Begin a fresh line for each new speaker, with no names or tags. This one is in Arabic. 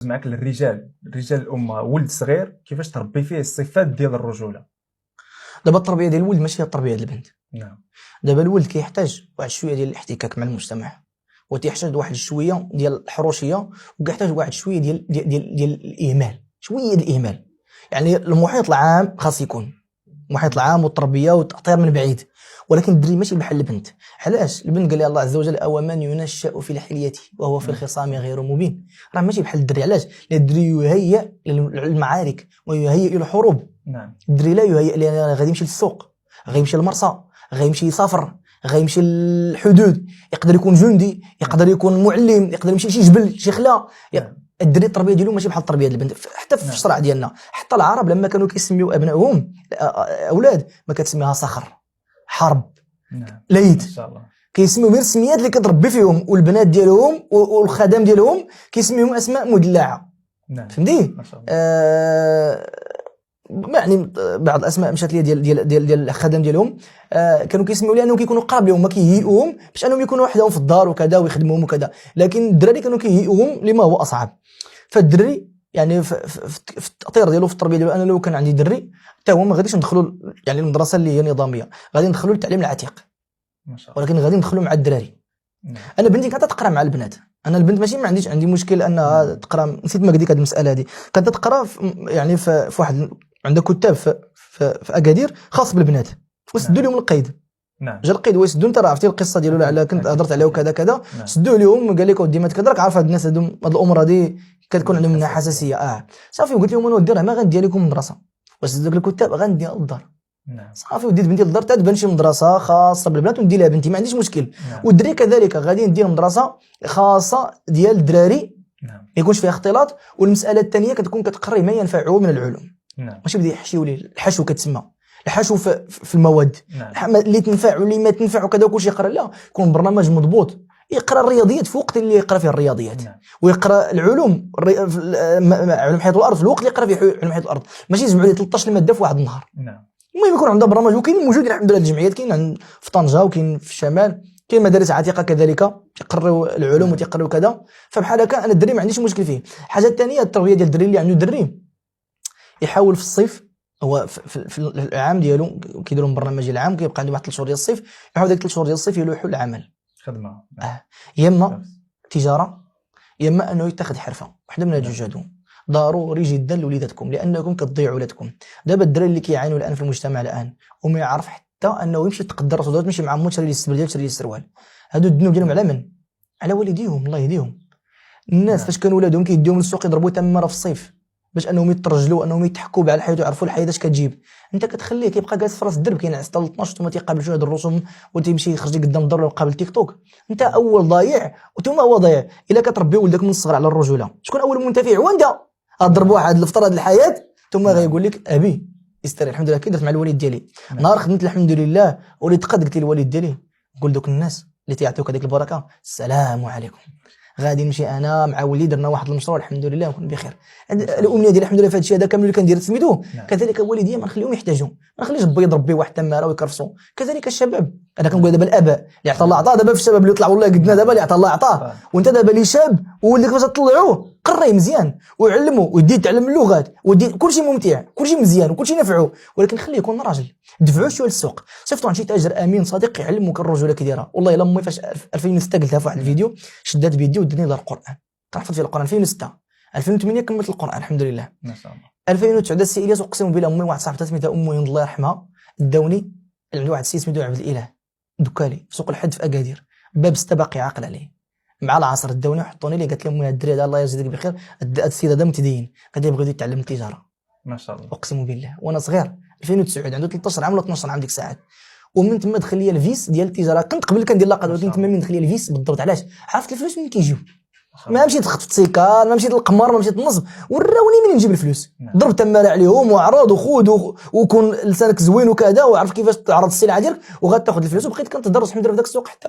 معك للرجال، رجال الامه، ولد صغير كيفاش تربي فيه الصفات ديال الرجوله؟
دابا التربيه ديال الولد ماشي هي التربيه ديال البنت.
نعم.
دابا الولد كيحتاج واحد شويه ديال الاحتكاك مع المجتمع، وتيحتاج واحد شويه ديال الحروشيه، وكيحتاج واحد شويه ديال الاهمال، شويه ديال الاهمال. يعني المحيط العام خاص يكون المحيط العام والتربيه والتاطير من بعيد، ولكن الدري ماشي بحال البنت. علاش؟ البنت قال لها الله عز وجل او من ينشأ في الحليه وهو في الخصام غير مبين. راه ماشي بحال الدري. علاش؟ لان الدري يهيئ للمعارك ويهيئ الى الحروب.
نعم.
الدري لا يهيئ، لان غادي يمشي للسوق، غيمشي للمرصى، غيمشي يسافر، غيمشي للحدود، يقدر يكون جندي، يقدر يكون معلم، يقدر يمشي لشي جبل، شي خلا. الدري التربيه ديالو ماشي بحال التربيه ديال البنت. حتى في الشرع ديالنا، حتى العرب لما كانوا كيسميو ابنائهم اولاد ما كتسميها صخر، حرب، ليث،
ان شاء الله
كيسميو غير السميات اللي كتربي فيهم، والبنات ديالهم والخدم ديالهم كيسميوهم اسماء مدلعه. فهمتي؟ يعني بعض الاسماء مشات لي ديال الخدم ديالهم، كانوا كيسميو لانهم كيكونوا قراب لهم، ما كيهيئوهم باش انهم يكونوا وحدهم في الدار وكذا ويخدموهم وكذا، لكن الدراري كانوا كيهيئوهم لما هو اصعب. فالدري يعني في التاطير ديالو، في التربيه ديالو، انا لو كان عندي دري حتى هو ما غاديش ندخلوا يعني المدرسه اللي هي نظاميه، غادي ندخلوا للتعليم العتيق ما شاء الله، ولكن غادي ندخلوا مع الدراري. انا بنتي كانت تقرا مع البنات، انا البنت ماشي ما عندي مشكل انها تقرا، نسيت ما قلت لك هذه المساله هذه، كانت تقرا يعني في واحد عندها كتاب في اكادير خاص بالبنات، وسدوا لهم القيد. جا القيد ويسدوا، انت راه عرفتي القصه ديالو على كنت هضرت عليه وكذا كذا، سدوا لهم قال لك ودي ما تكدرك عارف هاد الناس هاد الامور هذه كتكون عندهم منها حساسيه. صافي وقلت لهم انا ودي راه ما غندير لكم مدرسه، واش داك الكتاب غنديها للدار. صافي وديت بنتي للدار، تتبان شي مدرسه خاصه بالبنات وندي لها بنتي، ما عنديش مشكل. والدري كذلك غادي ندير مدرسه خاصه ديال الدراري ما يكونش فيها اختلاط. والمساله الثانيه كتكون كتقري ما ينفعه من العلوم، ماشي بدا يحشيو ليه الحشو، كتسمى الحشو في المواد اللي تنفع واللي ما تنفع وكذا وكلشي يقرا. لا، يكون برنامج مضبوط، يقرا الرياضيات في وقت اللي يقرا فيه الرياضيات، ويقرا العلوم علوم حياه الارض في الوقت اللي يقرا فيه علوم حياه الارض، ماشي يجمعوا ليه 13 ماده في واحد النهار. المهم يكون عندها برنامج، وكاين موجودين الحمد لله الجمعيات، كاين في طنجه وكاين في الشمال، كاين مدارس عتيقه كذلك يقروا العلوم ويقروا كذا. فبحال هكا انا الدري ما عنديش مشكل فيه. الحاجه الثانيه التربيه ديال الدري، اللي عنده دري يحاول في الصيف، هو في العام ديالو كيديروا برنامج العام، كيبقى عنده واحد 3 شهور ديال الصيف، يحاول ديك 3 شهور ديال الصيف يلوحوا العمل
خدمه،
يا اما تجاره يا اما انه يتخذ حرفه، وحده من هاد الجوج هادو ضروري جدا لوليداتكم، لانكم كتضيعوا ولادكم. دابا الدراري اللي كيعانوا الان في المجتمع الان وما يعرف حتى انه يمشي يتقدر راسو، تمشي مع مو تشري لي السبرديل تشري لي السروال، هادو الذنوب ديالهم على من؟ على والديهم، الله يهديهم. الناس فاش كانوا ولادهم كيديوهم للسوق يضربوا تماره في الصيف باش انهم يترجلوا، انهم يتحكوا بها الحياه ويعرفوا الحياه اش كتجيب، انت كتخليه كيبقى جالس في راس الدرب كينعس حتى ل 12 ثم تيقابل شويه الرسوم وتيمشي يخرج قدام الدار ويقابل تيك توك. انت اول ضايع وثم هو ضايع. الا كتربي ولدك من الصغر على الرجوله، شكون اول منتفع؟ هو انت. غضرب واحد الفتره ديال الحياه ثم غيقول لك ابي استري. الحمد لله كي درت مع الوالد ديالي، نهار خدمت الحمد لله وليت قد قلت للوالد ديالي، نقول دوك الناس اللي تيعطيوك هذيك البركه السلام عليكم، غادي نمشي انا مع وليدي درنا واحد المشروع الحمد لله ونكون بخير. الامنيه ديالي الحمد لله في هذا الشيء هذا كامل اللي كندير سميتو. كذلك والديا ما نخليهم يحتاجوا، ما نخليش با يضرب بيه واحد التماره ويكرفسوا. كذلك الشباب، انا كنقول دابا الاباء اللي عطى الله عطاه، دابا في الشباب اللي طلعوا والله قدنا دابا اللي عطى الله عطاه، وانت دابا اللي شاب وولدك باش تطلعوه قريه مزيان ويعلموا ويدي يتعلم اللغات ودي كلشي ممتع كلشي مزيان وكلشي نفعه، ولكن خليه يكون راجل. دفعوه شويه للسوق، صيفطوا عند شي تاجر امين صديق يعلموك الرجوله كي دايره. والله الا امي فاش 2006 قلتها في واحد الفيديو، شدات بيدي ودني للقران، كنحفظ في القران 2006 2008 كملت القران الحمد لله ما شاء الله. 2009 السي الياس اقسم بالله امي واحد صاحبتها سميتها ام هند الله يرحمها داوني عند واحد السي سميتو عبد الاله دكالي في سوق الحد في اكادير، باب 6 باقي عاقل عليه مع العصر داوني وحطوني ليه، قالت لي امي الدري هذا الله يجزيك بخير، هذا السيد هذا متدين قال لي بغيت يتعلم التجاره
ما شاء الله
اقسم بالله وانا صغير 2009 عنده 13 عام ولا 12 عام ديك الساعات. ومن تما دخل لي الفيس ديال التجاره، كنت قبل كندير لاقه ولكن تما من دخل لي الفيس بالضبط. علاش؟ عرفت الفلوس منين كيجيو، ما مشيت خطفت سيكار، ما مشيت للقمر، ما مشيت للنصب، وراوني منين نجيب الفلوس. ضرب تماره عليهم وعرض وخذ وكون لسانك زوين وكذا وعرف كيفاش تعرض السلعه ديالك وغتاخذ الفلوس. وبقيت كنتدرس الحمد لله في ذاك السوق حتى